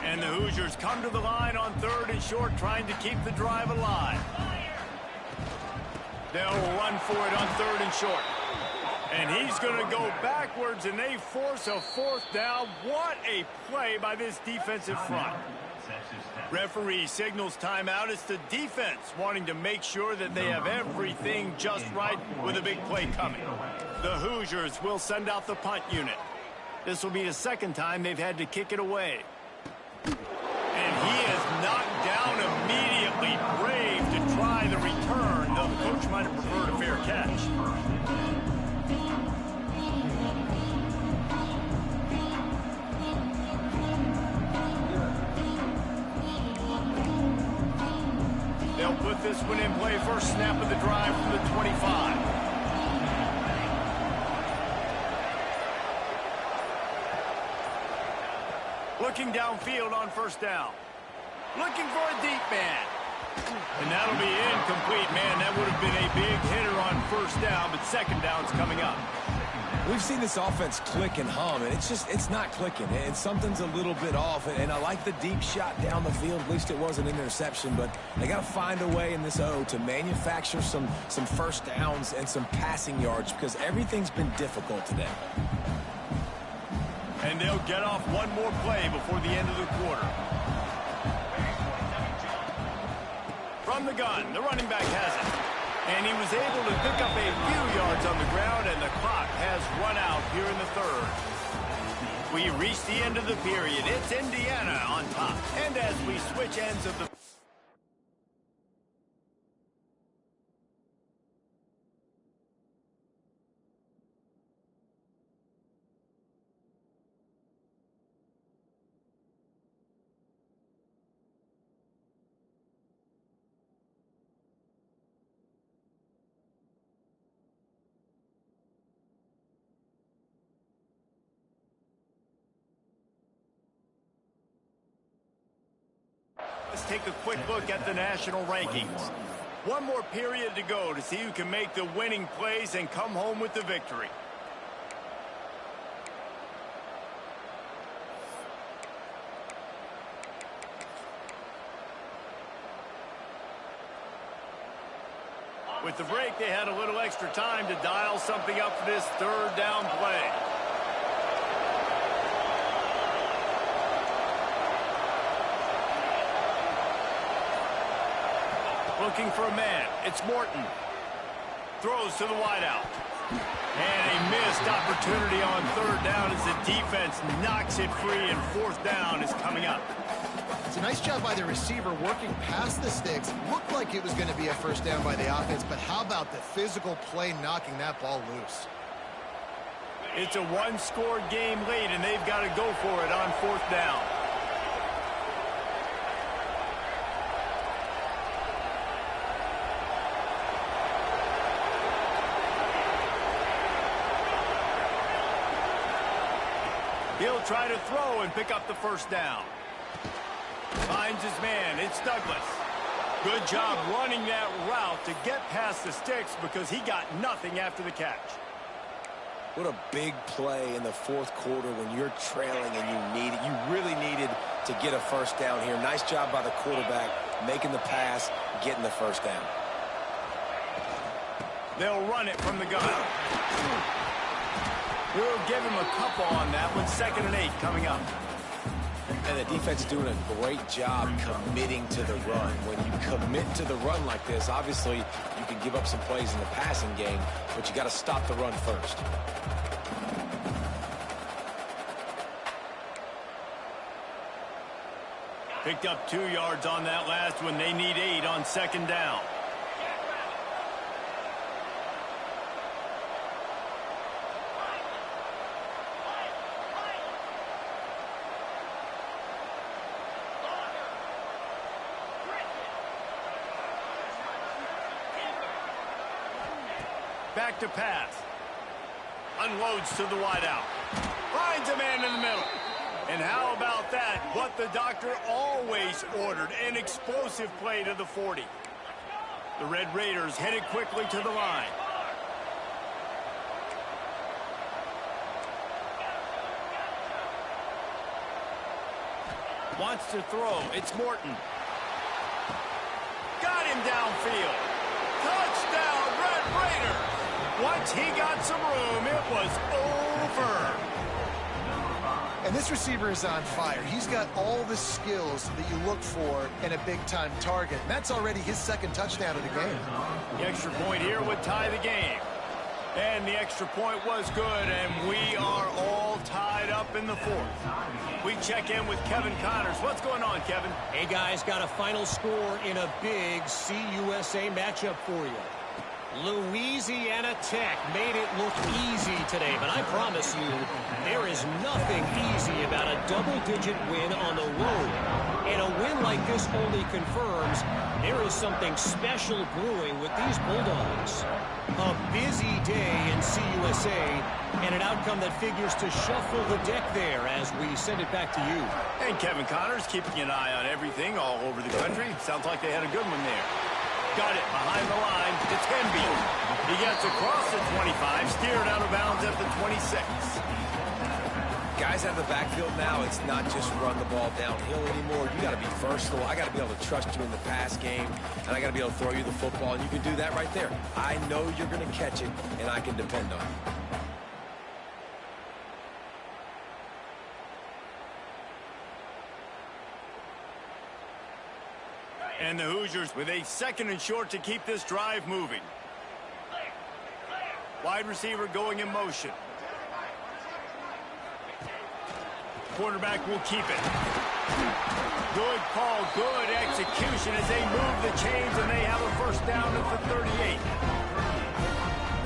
And the Hoosiers come to the line on 3rd and short, trying to keep the drive alive. They'll run for it on 3rd and short. And he's going to go backwards, and they force a 4th down. What a play by this defensive front. Referee signals timeout. It's the defense wanting to make sure that they have everything just right with a big play coming. The Hoosiers will send out the punt unit. This will be the 2nd time they've had to kick it away. And he is knocked down immediately. Brave to try the return, though the coach might have preferred a fair catch. this one in play. First snap of the drive from the 25. Looking downfield on first down. Looking for a deep man. And that'll be incomplete, man. That would have been a big hitter on first down, but second down's coming up. We've seen this offense click and hum, and it's not clicking. And something's a little bit off. And I like the deep shot down the field. At least it wasn't an interception, but they got to find a way in this O to manufacture some first downs and some passing yards because everything's been difficult today. And they'll get off one more play before the end of the quarter. From the gun, the running back has it. And he was able to pick up a few yards on the ground, and the clock has run out here in the third. We reach the end of the period. It's Indiana on top. And as we switch ends of the... Let's take a quick look at the national rankings. One more period to go to see who can make the winning plays and come home with the victory. With the break, they had a little extra time to dial something up for this third down play. Looking for a man. It's Morton. Throws to the wideout. And a missed opportunity on third down as the defense knocks it free, and fourth down is coming up. It's a nice job by the receiver working past the sticks. Looked like it was going to be a first down by the offense, but how about the physical play knocking that ball loose? It's a one-score game late, and they've got to go for it on fourth down. He'll try to throw and pick up the first down. Finds his man. It's Douglas. Good job running that route to get past the sticks because he got nothing after the catch. What a big play in the fourth quarter when you're trailing and you really needed to get a first down here. Nice job by the quarterback making the pass, getting the first down. They'll run it from the gun. We'll give him a couple on that one. 2nd and 8 coming up. And the defense is doing a great job committing to the run. When you commit to the run like this, obviously you can give up some plays in the passing game, but you got to stop the run first. Picked up 2 yards on that last one. They need 8 on 2nd down. Back to pass. Unloads to the wideout. Finds a man in the middle. And how about that? What the doctor always ordered. An explosive play to the 40. The Red Raiders headed quickly to the line. Wants to throw. It's Morton. Got him downfield. Touchdown, Red Raiders. Once he got some room, it was over. And this receiver is on fire. He's got all the skills that you look for in a big-time target. And that's already his 2nd touchdown of the game. The extra point here would tie the game. And the extra point was good, and we are all tied up in the 4th. We check in with Kevin Connors. What's going on, Kevin? Hey, guys, got a final score in a big CUSA matchup for you. Louisiana Tech made it look easy today, but I promise you, there is nothing easy about a double-digit win on the road. And a win like this only confirms there is something special brewing with these Bulldogs. A busy day in CUSA, and an outcome that figures to shuffle the deck there as we send it back to you. And Kevin Connors keeping an eye on everything all over the country. Sounds like they had a good one there. Got it behind the line. It's Henby. He gets across the 25, steered out of bounds at the 26. Guys out of the backfield now, it's not just run the ball downhill anymore. You got to be versatile. I got to be able to trust you in the pass game, and I got to be able to throw you the football, and you can do that right there. I know you're going to catch it, and I can depend on it. And the Hoosiers with a 2nd and short to keep this drive moving. Wide receiver going in motion. Quarterback will keep it. Good call, good execution as they move the chains, and they have a first down at the 38.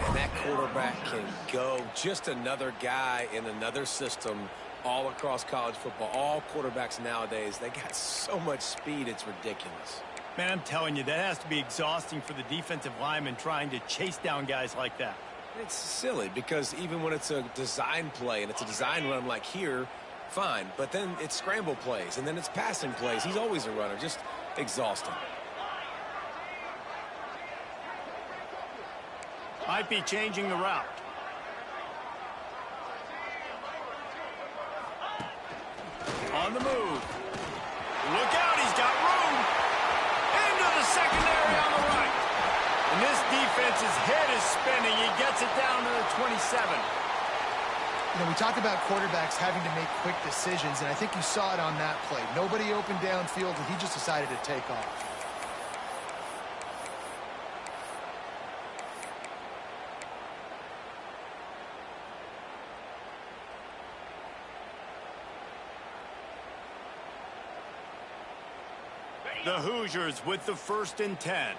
Man, that quarterback can go. Just another guy in another system all across college football. All quarterbacks nowadays, they got so much speed, it's ridiculous. Man, I'm telling you, that has to be exhausting for the defensive lineman trying to chase down guys like that. It's silly because even when it's a design play and it's a design run like here, fine. But then it's scramble plays and then it's passing plays. He's always a runner. Just exhausting. Might be changing the route. On the move. Look out, he's got room. Into the secondary on the right. And this defense's head is spinning. He gets it down to the 27. You know, we talked about quarterbacks having to make quick decisions, and I think you saw it on that play. Nobody opened downfield, and he just decided to take off. The Hoosiers with the 1st and 10.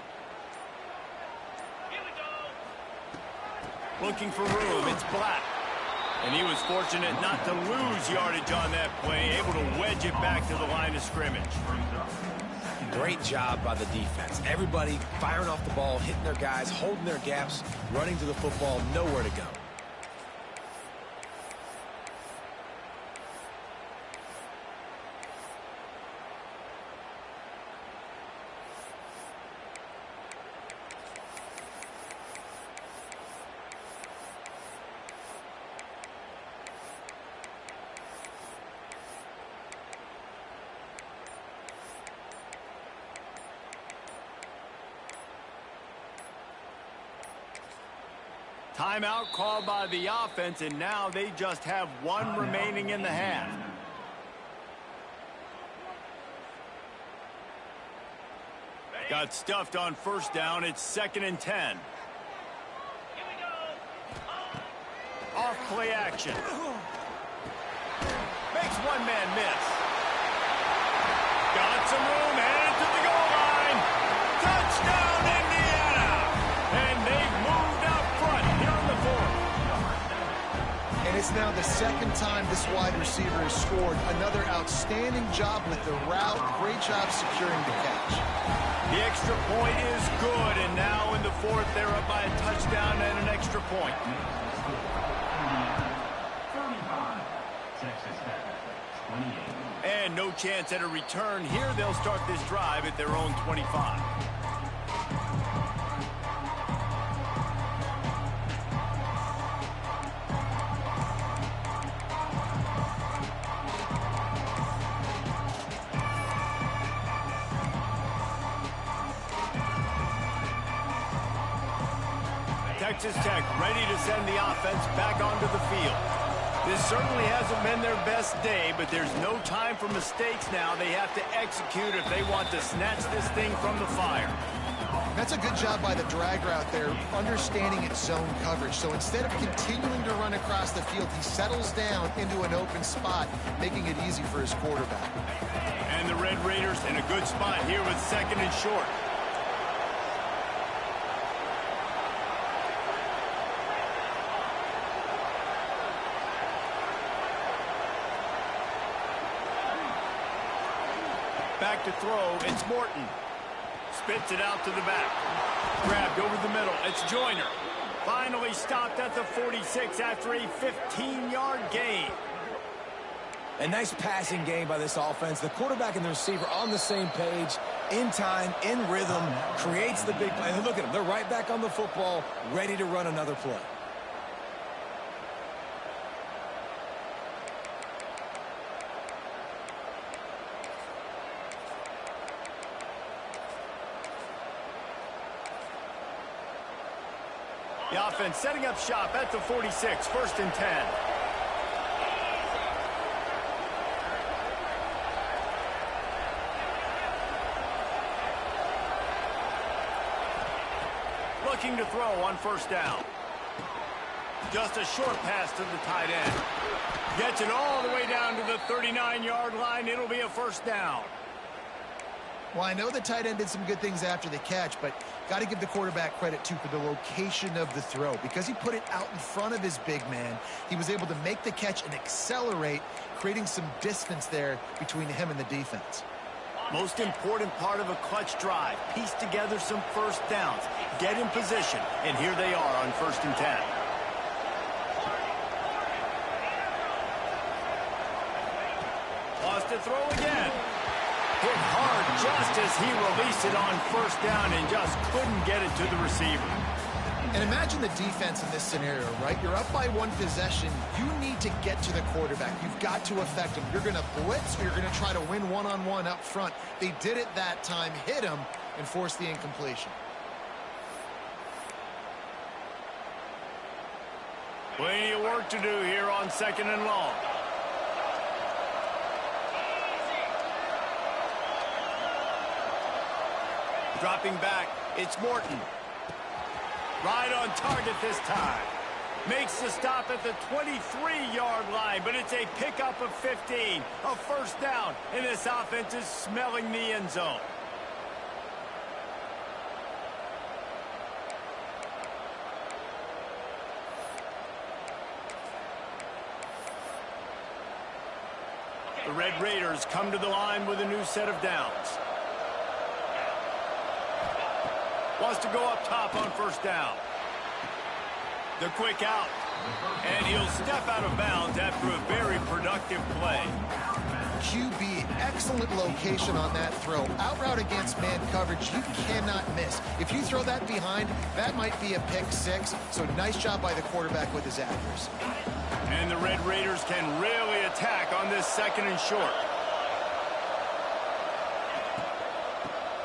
Looking for room. It's Black. And he was fortunate not to lose yardage on that play, able to wedge it back to the line of scrimmage. Great job by the defense. Everybody firing off the ball, hitting their guys, holding their gaps, running to the football, nowhere to go. Timeout called by the offense, and now they just have one remaining in the half. Got stuffed on 1st down. It's 2nd and 10. Off play action. Makes one man miss. Got some room, headed to the goal line. Touchdown, Indiana! And they've moved out front here on the 4th. And it's now the 2nd time this wide receiver has scored. Another outstanding job with the route. Great job securing the catch. The extra point is good, and now in the 4th, they're up by a touchdown and an extra point. 35. Texas Tech, 28. And no chance at a return here. They'll start this drive at their own 25. Texas Tech ready to send the offense back onto the field. This certainly hasn't been their best day, but there's no time for mistakes now. They have to execute if they want to snatch this thing from the fire. That's a good job by the drag route there, understanding its zone coverage. So instead of continuing to run across the field, he settles down into an open spot, making it easy for his quarterback. And the Red Raiders in a good spot here with 2nd and short. Back to throw. It's Morton. Spits it out to the back. Grabbed over the middle. It's Joyner. Finally stopped at the 46 after a 15-yard gain. A nice passing game by this offense. The quarterback and the receiver on the same page, in time, in rhythm, creates the big play. And look at them. They're right back on the football, ready to run another play. The offense setting up shop at the 46, 1st and 10. Looking to throw on 1st down. Just a short pass to the tight end. Gets it all the way down to the 39-yard line. It'll be a 1st down. Well, I know the tight end did some good things after the catch, but got to give the quarterback credit, too, for the location of the throw. Because he put it out in front of his big man, he was able to make the catch and accelerate, creating some distance there between him and the defense. Most important part of a clutch drive. Piece together some 1st downs. Get in position. And here they are on 1st and 10. Lost to throw again. Hit hard just as he released it on 1st down and just couldn't get it to the receiver. And imagine the defense in this scenario, right? You're up by 1 possession. You need to get to the quarterback. You've got to affect him. You're going to blitz or you're going to try to win one-on-one up front. They did it that time, hit him, and forced the incompletion. Plenty of work to do here on 2nd and long. Dropping back, it's Morton. Right on target this time. Makes the stop at the 23-yard line, but it's a pickup of 15. A 1st down, and this offense is smelling the end zone. The Red Raiders come to the line with a new set of downs. Wants to go up top on 1st down. The quick out. And he'll step out of bounds after a very productive play. QB, excellent location on that throw. Out route against man coverage, you cannot miss. If you throw that behind, that might be a pick 6. So nice job by the quarterback with his accuracy. And the Red Raiders can really attack on this 2nd and short.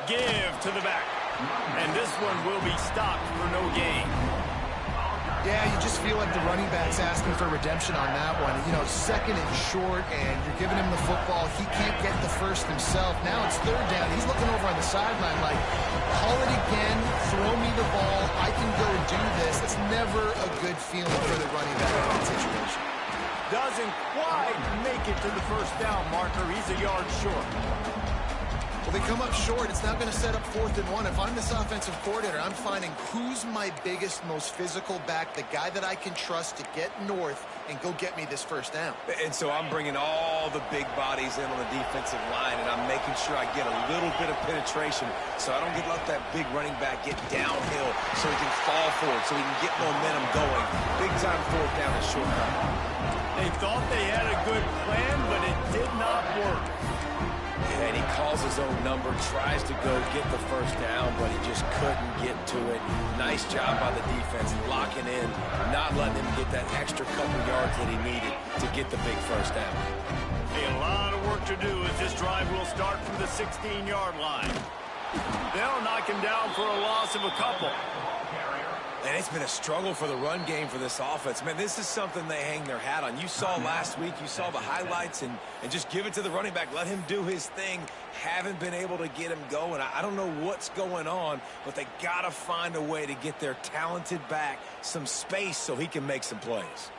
Give to the back. And this one will be stopped for no gain. Yeah, you just feel like the running back's asking for redemption on that one. You know, 2nd and short, and you're giving him the football. He can't get the 1st himself. Now it's 3rd down. He's looking over on the sideline like, call it again, throw me the ball, I can go do this. It's never a good feeling for the running back in that situation. Doesn't quite make it to the 1st down marker. He's a yard short. Well, they come up short. It's now going to set up 4th and 1. If I'm this offensive coordinator, I'm finding who's my biggest, most physical back, the guy that I can trust to get north and go get me this 1st down. And so I'm bringing all the big bodies in on the defensive line, and I'm making sure I get a little bit of penetration so I don't let that big running back get downhill so he can fall forward, so he can get momentum going. Big time 4th down and short down. They thought they had a good plan, but it did not work. And he calls his own number, tries to go get the 1st down, but he just couldn't get to it. Nice job by the defense, locking in, not letting him get that extra couple yards that he needed to get the big 1st down. A lot of work to do as this drive will start from the 16-yard line. They'll knock him down for a loss of a couple. And it's been a struggle for the run game for this offense. Man, this is something they hang their hat on. You saw last week, you saw the highlights, and just give it to the running back. Let him do his thing. Haven't been able to get him going. I don't know what's going on, but they got to find a way to get their talented back some space so he can make some plays.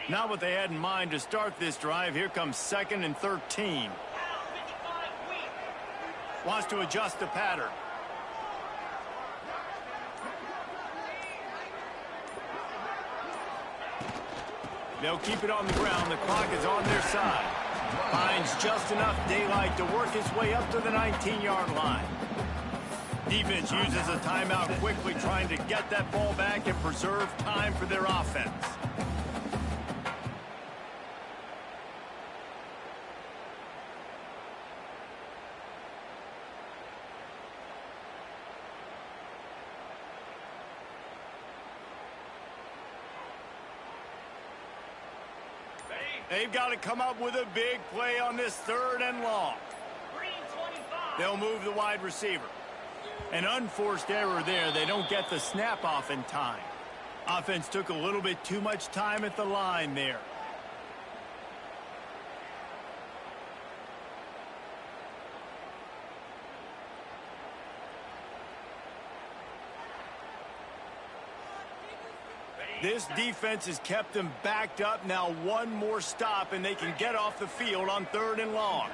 Not what they had in mind to start this drive. Here comes 2nd and 13. Wants to adjust the pattern. They'll keep it on the ground. The clock is on their side. Finds just enough daylight to work his way up to the 19-yard line. Defense uses a timeout quickly, trying to get that ball back and preserve time for their offense. They've got to come up with a big play on this 3rd and long. They'll move the wide receiver. An unforced error there. They don't get the snap off in time. Offense took a little bit too much time at the line there. This defense has kept them backed up. Now one more stop, and they can get off the field on 3rd and long.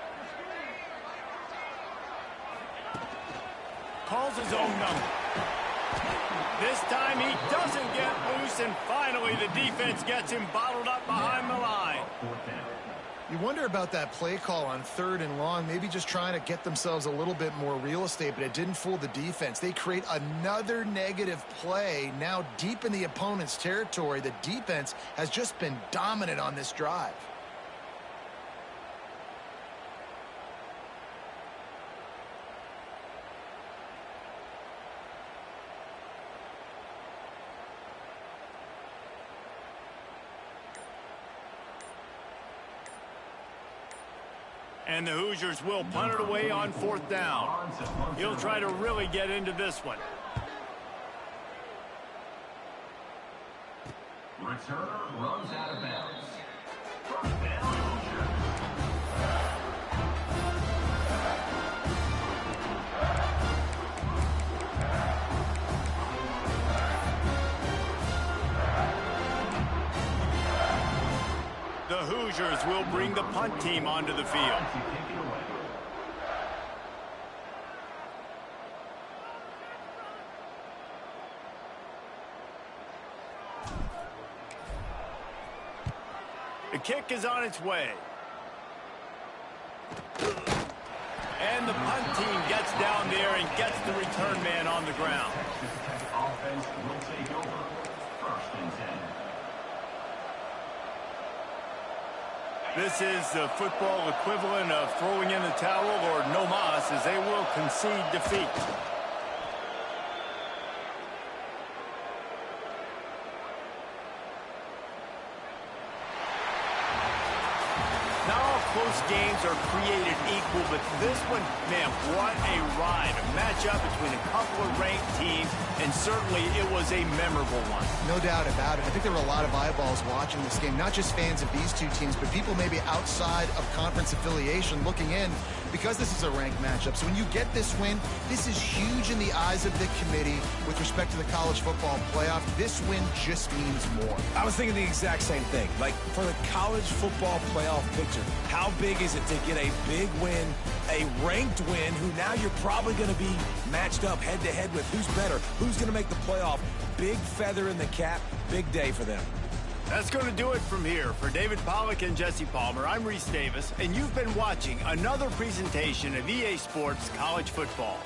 Calls his own number. This time he doesn't get loose, and finally the defense gets him bottled up behind the line. You wonder about that play call on 3rd and long, maybe just trying to get themselves a little bit more real estate, but it didn't fool the defense. They create another negative play now deep in the opponent's territory. The defense has just been dominant on this drive. And the Hoosiers will punt it away on 4th down. He'll try to really get into this one. Returner runs out of bounds. First down, Hoosiers. The Hoosiers will bring the punt team onto the field. The kick is on its way. And the punt team gets down there and gets the return man on the ground. Offense will take over. 1st and 10. This is the football equivalent of throwing in the towel, or no mas, as they will concede defeat. Close games are created equal, but this one, man, what a ride. A matchup between a couple of ranked teams, and certainly it was a memorable one. No doubt about it. I think there were a lot of eyeballs watching this game, not just fans of these two teams, but people maybe outside of conference affiliation looking in, because this is a ranked matchup. So when you get this win, this is huge in the eyes of the committee with respect to the college football playoff. This win just means more. I was thinking the exact same thing. Like, for the college football playoff picture, how big is it to get a big win, a ranked win, who now you're probably going to be matched up head-to-head with who's better, who's going to make the playoff. Big feather in the cap, big day for them. That's going to do it from here. For David Pollack and Jesse Palmer, I'm Reese Davis, and you've been watching another presentation of EA Sports College Football.